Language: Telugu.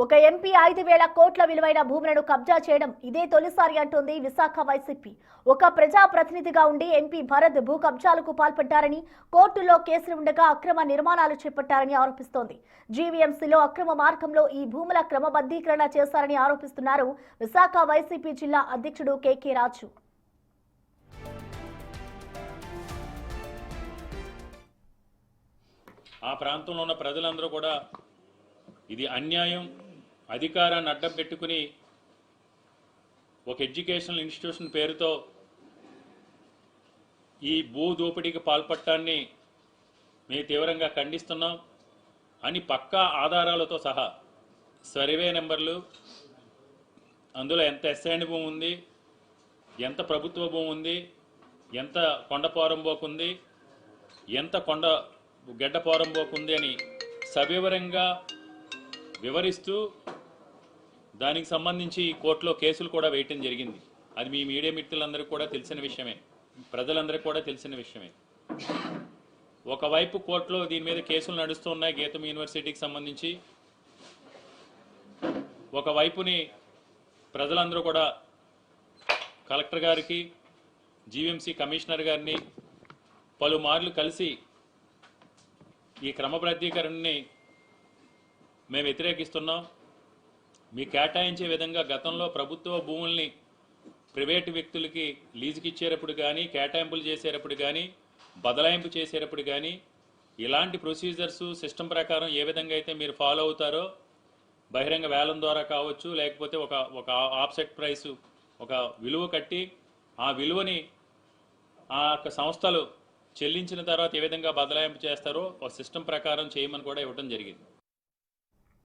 ఒక ఎంపీ 5,000 కోట్ల విలువైన భూములను కబ్జా చేయడం ఇదే తొలిసారి అంటోంది విశాఖ వైసీపీ. ఒక ప్రజాప్రతినిధిగా ఉండి ఎంపీ భరత్ భూ కబ్జాలకు పాల్పడ్డారని, కోర్టులో కేసులు ఉండగా అక్రమ నిర్మాణాలు చేపట్టారని ఆరోపిస్తోంది. జీవీఎంసీలో అక్రమ మార్గంలో ఈ భూముల క్రమబద్ధీకరణ చేశారని ఆరోపిస్తున్నారు విశాఖ వైసీపీ జిల్లా అధ్యక్షుడు కేకే రాజు. ఆ ప్రాంతంలో ఉన్న ప్రజలందరూ కూడా ఇది అన్యాయం, అధికారాన్ని అడ్డం పెట్టుకుని ఒక ఎడ్యుకేషనల్ ఇన్స్టిట్యూషన్ పేరుతో ఈ భూ దోపిడీకి పాల్పడటాన్ని మేము తీవ్రంగా ఖండిస్తున్నాం అని పక్కా ఆధారాలతో సహా సర్వే నెంబర్లు, అందులో ఎంత ఎస్ఐండ్ భూమి ఉంది, ఎంత ప్రభుత్వ భూమి ఉంది, ఎంత కొండ పోరంబోకు ఉంది, ఎంత కొండ గడ్డ పోరంబోకు ఉంది అని సవివరంగా వివరిస్తూ దానికి సంబంధించి కోర్టులో కేసులు కూడా వేయటం జరిగింది. అది మీ మీడియా మిత్రులందరికీ కూడా తెలిసిన విషయమే, ప్రజలందరికీ కూడా తెలిసిన విషయమే. ఒకవైపు కోర్టులో దీని మీద కేసులు నడుస్తున్నాయి గీతం యూనివర్సిటీకి సంబంధించి, ఒకవైపుని ప్రజలందరూ కూడా కలెక్టర్ గారికి, జీవీఎంసీ కమిషనర్ గారిని పలుమార్లు కలిసి ఈ క్రమబద్ధీకరణని మేము వ్యతిరేకిస్తున్నాం. మీ కేటాయించే విధంగా గతంలో ప్రభుత్వ భూముల్ని ప్రైవేటు వ్యక్తులకి లీజుకి ఇచ్చేటప్పుడు కానీ, కేటాయింపులు చేసేటప్పుడు కానీ, బదలాయింపు చేసేటప్పుడు కానీ ఇలాంటి ప్రొసీజర్స్ సిస్టమ్ ప్రకారం ఏ విధంగా అయితే మీరు ఫాలో అవుతారో, బహిరంగ వేలం ద్వారా కావచ్చు, లేకపోతే ఒక ఆఫ్సెట్ ప్రైసు ఒక విలువ కట్టి ఆ విలువని ఆ సంస్థలు చెల్లించిన తర్వాత ఏ విధంగా బదలాయింపు చేస్తారో ఒక సిస్టమ్ ప్రకారం చేయమని కూడా ఇవ్వడం జరిగింది.